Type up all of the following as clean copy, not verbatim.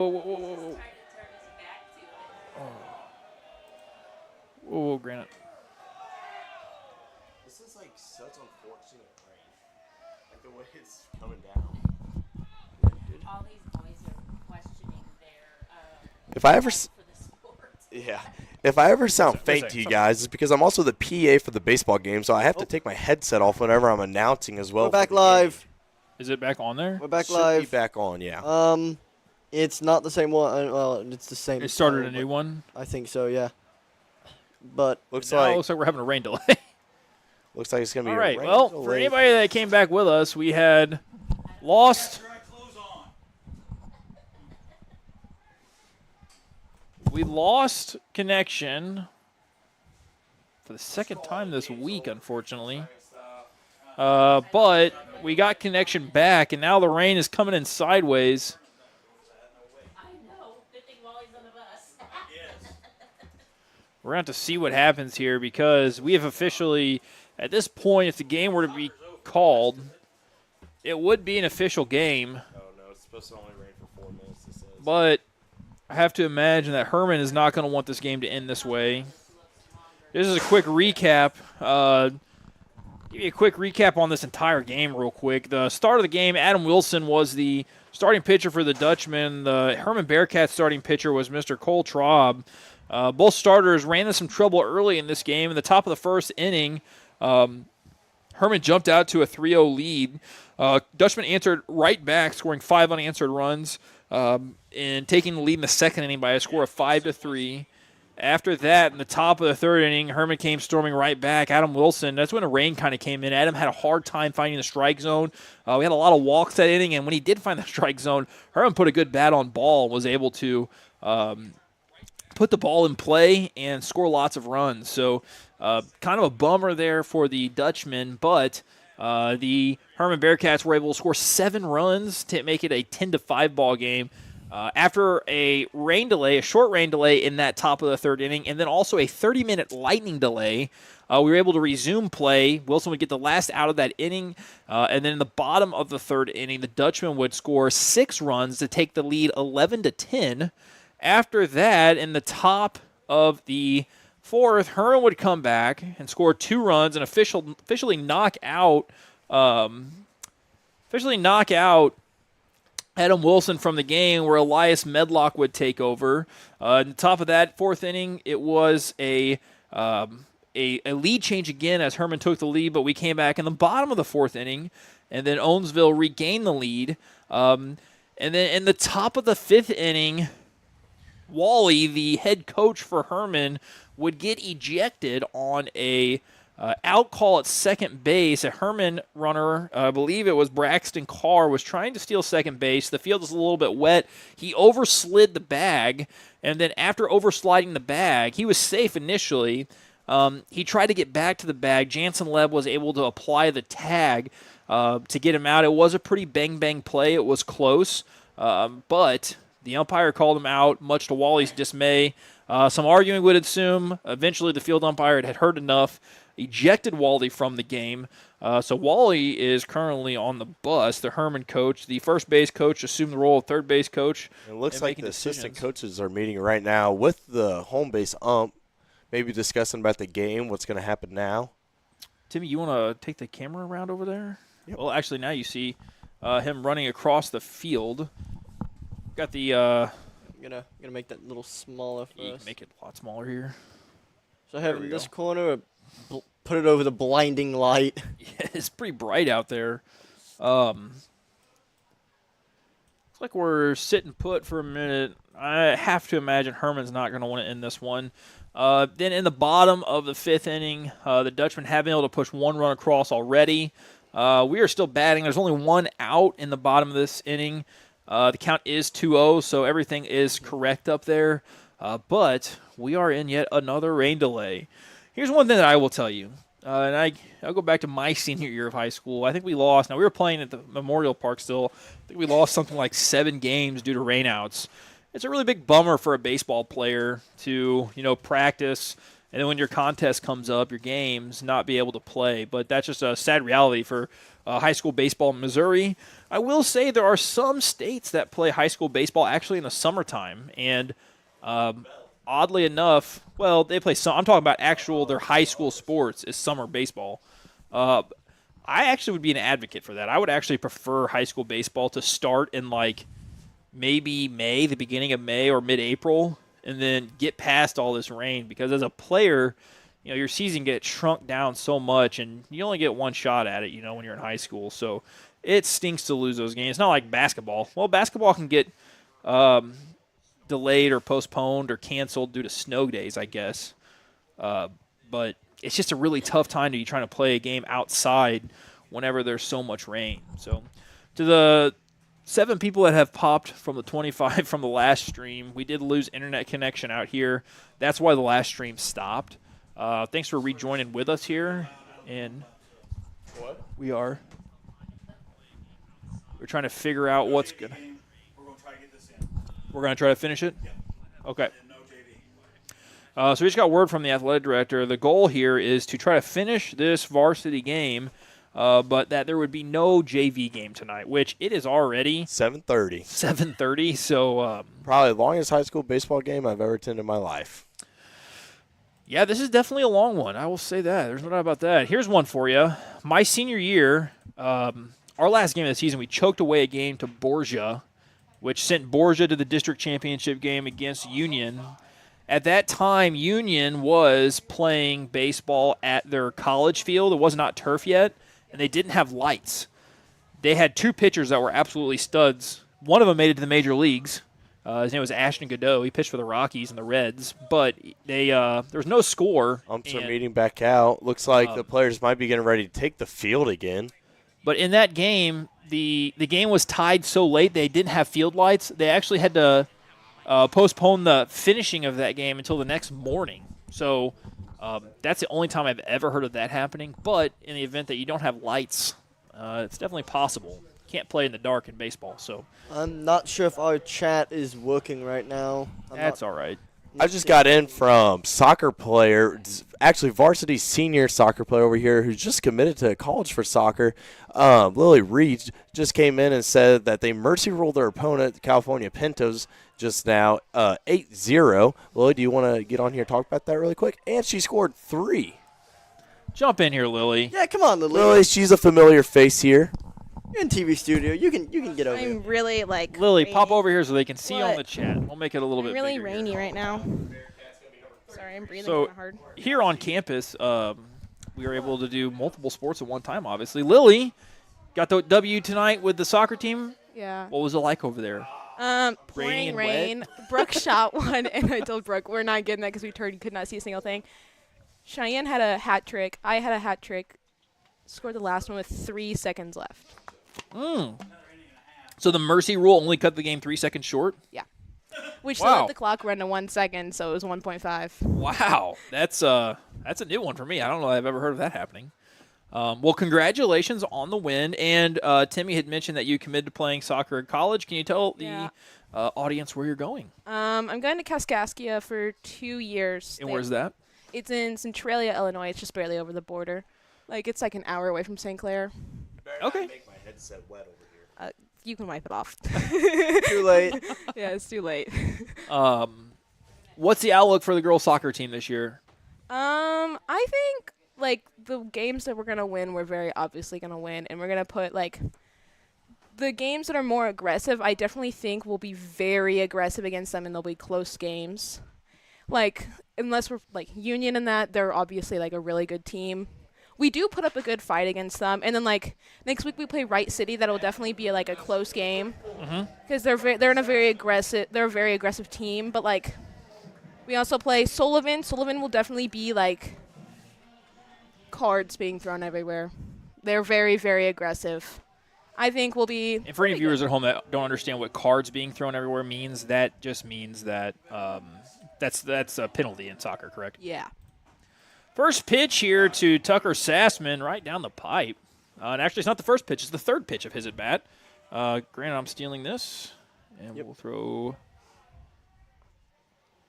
Whoa. Whoa, Granite. This is like such unfortunate rain. Like the way it's coming down. All these boys are questioning their If I ever for the sport. Yeah. If I ever sound fake to you guys, it's because I'm also the PA for the baseball game, so I have to take my headset off whenever I'm announcing as well. We're back live. Is it back on there? We're back Should live. be back on, yeah. It's not the same one. Well, it's the same. It started a channel, new one. I think so, yeah. But Looks Now it like looks like we're having a rain delay. looks like it's gonna be All a right. rain Well, delay. for anybody that came back with us, we had lost. We lost connection for the second time this week, unfortunately. But we got connection back, and now the rain is coming in sideways. I know. Good thing Wally's on the bus. We're going to have to see what happens here because we have officially, at this point, if the game were to be called, it would be an official game. Oh no, it's supposed to only rain for 4 minutes, it says. But I have to imagine that Hermann is not going to want this game to end this way. This is a quick recap. Give you a quick recap on this entire game real quick. The start of the game, Adam Wilson was the starting pitcher for the Dutchmen. The Hermann Bearcats starting pitcher was Mr. Cole Traub. Both starters ran into some trouble early in this game. In the top of the first inning, Hermann jumped out to a 3-0 lead. Dutchmen answered right back, scoring 5 unanswered runs, and taking the lead in the second inning by a score of 5-3. After that, in the top of the third inning, Hermann came storming right back. Adam Wilson, that's when the rain kind of came in. Adam had a hard time finding the strike zone. We had a lot of walks that inning, and when he did find the strike zone, Hermann put a good bat on ball and was able to put the ball in play and score lots of runs. So kind of a bummer there for the Dutchmen, but the Hermann Bearcats were able to score 7 runs to make it a 10-5 ball game. After a rain delay, a short rain delay in that top of the third inning, and then also a 30-minute lightning delay, we were able to resume play. Wilson would get the last out of that inning, and then in the bottom of the third inning, the Dutchmen would score 6 runs to take the lead 11-10. After that, in the top of the fourth, Hermann would come back and score 2 runs and officially knock out Adam Wilson from the game, where Elias Medlock would take over. On the top of that fourth inning, it was a lead change again as Hermann took the lead, but we came back in the bottom of the fourth inning, and then Owensville regained the lead. And then in the top of the fifth inning, Wally, the head coach for Hermann, would get ejected on a out call at second base. A Hermann runner, I believe it was Braxton Carr, was trying to steal second base. The field was a little bit wet. He overslid the bag, and then after oversliding the bag, he was safe initially. He tried to get back to the bag. Jansen Leb was able to apply the tag to get him out. It was a pretty bang-bang play. It was close, but the umpire called him out, much to Wally's dismay. Some arguing would ensue. Eventually, the field umpire had heard enough, ejected Wally from the game. So Wally is currently on the bus, the Hermann coach. The first base coach assumed the role of third base coach. It looks like the assistant coaches are meeting right now with the home base ump, maybe discussing about the game, what's going to happen now. Timmy, you want to take the camera around over there? Yep. Well, actually, now you see him running across the field. Got the I'm gonna make that a little smaller for you us. can make it a lot smaller here. So I have in this corner, put it over the blinding light. Yeah, it's pretty bright out there. Looks like we're sitting put for a minute. I have to imagine Hermann's not going to want to end this one. Then in the bottom of the fifth inning, the Dutchmen have been able to push 1 run across already. We are still batting. There's only 1 out in the bottom of this inning. The count is 2-0, so everything is correct up there. But we are in yet another rain delay. Here's one thing that I will tell you, and I'll go back to my senior year of high school. I think we lost. Now, we were playing at the Memorial Park still. I think we lost something like 7 games due to rainouts. It's a really big bummer for a baseball player to, practice and then when your contest comes up, your games, not be able to play. But that's just a sad reality for high school baseball in Missouri. I will say there are some states that play high school baseball actually in the summertime, and oddly enough, well, they play some. I'm talking about their high school sports is summer baseball. I actually would be an advocate for that. I would actually prefer high school baseball to start in like maybe May, the beginning of May or mid-April, and then get past all this rain, because as a player, your season gets shrunk down so much, and you only get one shot at it, when you're in high school. So it stinks to lose those games. It's not like basketball. Well, basketball can get delayed or postponed or canceled due to snow days, I guess. But it's just a really tough time to be trying to play a game outside whenever there's so much rain. So to the 7 people that have popped from the 25 from the last stream, we did lose internet connection out here. That's why the last stream stopped. Thanks for rejoining with us here. And we're trying to figure out what's good. We're going to try to get this in. We're going to try to finish it? Yep. Okay. And no JV. So we just got word from the athletic director. The goal here is to try to finish this varsity game, but that there would be no JV game tonight, which it is already 7:30. 7:30. So Probably the longest high school baseball game I've ever attended in my life. yeah, this is definitely a long one. I will say that. There's no doubt about that. Here's one for you. My senior year, our last game of the season, we choked away a game to Borgia, which sent Borgia to the district championship game against Union. At that time, Union was playing baseball at their college field. It was not turf yet, and they didn't have lights. They had 2 pitchers that were absolutely studs. One of them made it to the major leagues. His name was Ashton Godot. He pitched for the Rockies and the Reds, but there was no score. Umps are meeting back out. Looks like the players might be getting ready to take the field again. But in that game, the game was tied so late they didn't have field lights. They actually had to postpone the finishing of that game until the next morning. So that's the only time I've ever heard of that happening. But in the event that you don't have lights, it's definitely possible. Can't play in the dark in baseball. So I'm not sure if our chat is working right now. that's all right. I just got in from soccer player, actually varsity senior soccer player over here who's just committed to college for soccer. Lily Reed just came in and said that they mercy ruled their opponent, the California Pintos, just now 8-0. Lily, do you want to get on here and talk about that really quick? And she scored 3. Jump in here, Lily. Yeah, come on, Lily. Lily, she's a familiar face here. You're in TV studio. You can get over here. I'm really Lily, rainy. pop over here so they can see you on What? the chat. We'll make it a little bit really bigger here. rainy right now. Sorry, I'm breathing So kind of hard. here on campus, we were able to do multiple sports at one time, obviously. Lily got the W tonight with the soccer team. Yeah. What was it like over there? Pouring and rain. Brooke shot one, and I told Brooke we're not getting that because we could not see a single thing. Cheyenne had a hat trick. I had a hat trick. Scored the last one with 3 seconds left. So the mercy rule only cut the game 3 seconds short? Yeah. Which Wow. let the clock run to 1 second, so it was 1.5. Wow. That's a new one for me. I don't know if I've ever heard of that happening. Well, congratulations on the win. And Timmy had mentioned that you committed to playing soccer in college. Can you tell the audience where you're going? I'm going to Kaskaskia for 2 years. And where's that? It's in Centralia, Illinois. It's just barely over the border. It's like an hour away from St. Clair. Okay. Make my headset wet over here. You can wipe it off. Too late. Yeah, it's too late. What's the outlook for the girls' soccer team this year? I think the games that we're gonna win, we're very obviously gonna win, and we're gonna put the games that are more aggressive. I definitely think we'll be very aggressive against them, and they'll be close games. Unless we're Union in that, they're obviously a really good team. We do put up a good fight against them, and then next week we play Wright City. That'll definitely be a close game because they're a very aggressive team. But we also play Sullivan. Sullivan will definitely be cards being thrown everywhere. They're very, very aggressive. I think we'll be. And for any viewers at home that don't understand what cards being thrown everywhere means, that just means that that's a penalty in soccer, correct? Yeah. First pitch here to Tucker Sassman right down the pipe. And actually, it's not the first pitch. It's the third pitch of his at bat. Granted, I'm stealing this. And we'll throw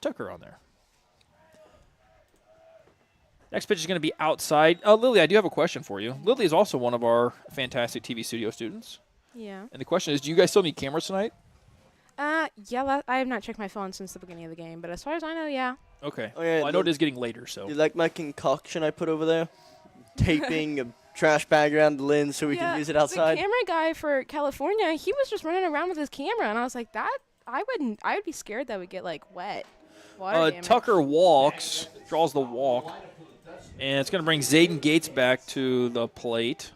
Tucker on there. Next pitch is going to be outside. Lily, I do have a question for you. Lily is also one of our fantastic TV studio students. Yeah. And the question is, do you guys still need cameras tonight? Yeah, I have not checked my phone since the beginning of the game, but as far as I know, yeah. Okay. Oh, yeah, Well, I know it is getting later, so. You like my concoction I put over there? Taping a trash bag around the lens so we can use it outside. The camera guy for California, he was just running around with his camera, and I was like, I would be scared that would get like wet. Water damage. Tucker walks, draws the walk, and it's going to bring Zayden Gates back to the plate.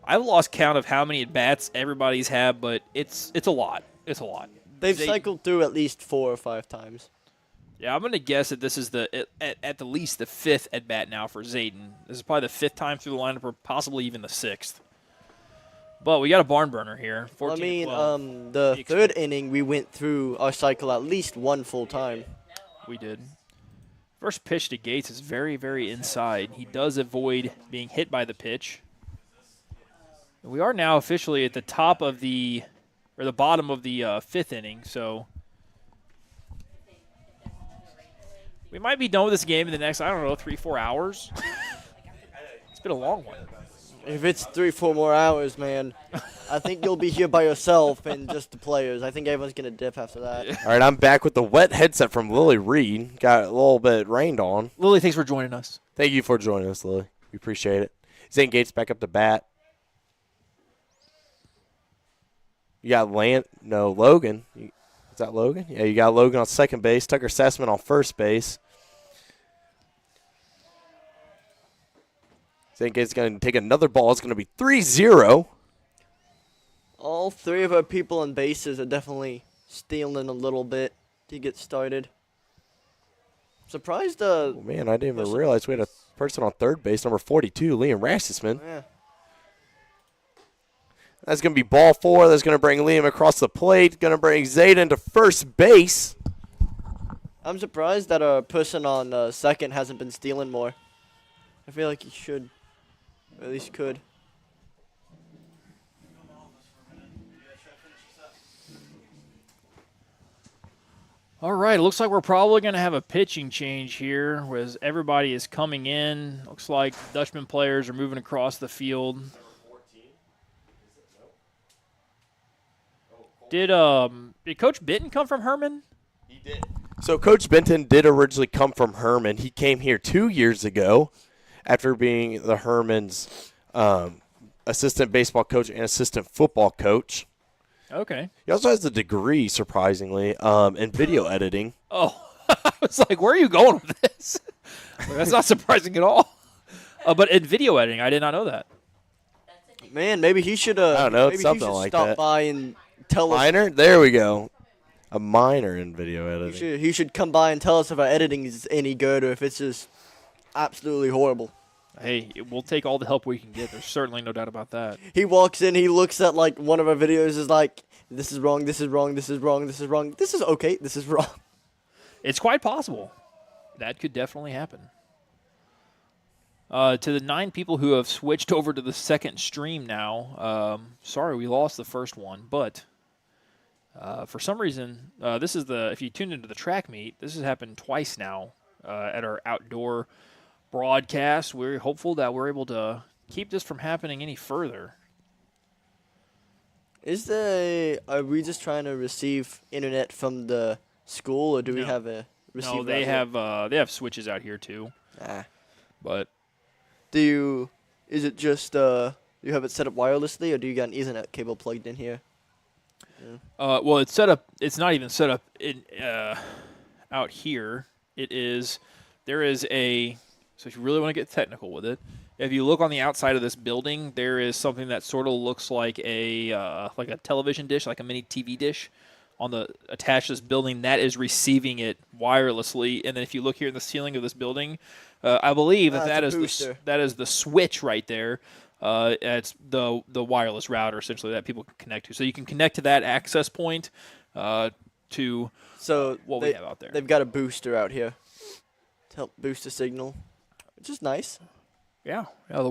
I've lost count of how many at-bats everybody's had, but it's a lot. It's a lot. They've cycled through at least 4 or 5 times. Yeah, I'm going to guess that this is at the least the 5th at-bat now for Zayden. This is probably the 5th time through the lineup, or possibly even the 6th. But we got a barn burner here. 14 the 3rd inning, we went through our cycle at least 1 full time. We did. First pitch to Gates is very, very inside. He does avoid being hit by the pitch. We are now officially at the top of the bottom of the 5th inning, so we might be done with this game in the next, 3-4 hours. It's been a long one. If it's 3-4 more hours, man, I think you'll be here by yourself and just the players. I think everyone's going to dip after that. All right, I'm back with the wet headset from Lily Reed. Got a little bit rained on. Lily, thanks for joining us. Thank you for joining us, Lily. We appreciate it. Zane Gates back up to bat. You got Logan. Is that Logan? Yeah, you got Logan on second base. Tucker Sessman on first base. Zane Gates is going to take another ball. It's going to be 3-0. All 3 of our people on bases are definitely stealing a little bit to get started. Surprised. Oh, man, I didn't even realize we had a person on third base, number 42, Liam Rasmussen. Yeah. That's going to be ball 4. That's going to bring Liam across the plate. Going to bring Zayden to first base. I'm surprised that a person on second hasn't been stealing more. I feel like he should. Or at least could. All right, it looks like we're probably going to have a pitching change here as everybody is coming in. Looks like Dutchman players are moving across the field. Did Coach Benton come from Hermann? He did. So Coach Benton did originally come from Hermann. He came here 2 years ago after being the Hermann's assistant baseball coach and assistant football coach. Okay. He also has a degree, surprisingly, in video editing. Oh, I was like, where are you going with this? That's not surprising at all. But in video editing, I did not know that. Man, maybe he should. I don't know, maybe it's he something should like stop that. by and tell us. Minor? There we go. A minor in video editing. He should come by and tell us if our editing is any good or if it's just absolutely horrible. Hey, we'll take all the help we can get. There's certainly no doubt about that. He walks in, he looks at like one of our videos, is like, this is wrong, this is wrong, this is wrong, this is wrong, this is okay, this is wrong. It's quite possible. That could definitely happen. To the 9 people who have switched over to the second stream now, sorry we lost the first one, but for some reason, this is if you tuned into the track meet, this has happened twice now at our outdoor broadcast. We're hopeful that we're able to keep this from happening any further. Are we just trying to receive internet from the school, or do we have a receiver? No, they have switches out here too. But is it just you have it set up wirelessly, or do you got an Ethernet cable plugged in here? Yeah. Well, it's set up. It's not even set up out here. There is a. So if you really want to get technical with it, if you look on the outside of this building, there is something that sort of looks like a television dish, like a mini TV dish, attached to this building that is receiving it wirelessly. And then if you look here in the ceiling of this building, I believe that is the switch right there. It's the wireless router essentially that people can connect to. So you can connect to that access point to what we have out there. They've got a booster out here to help boost the signal, which is nice. Yeah, the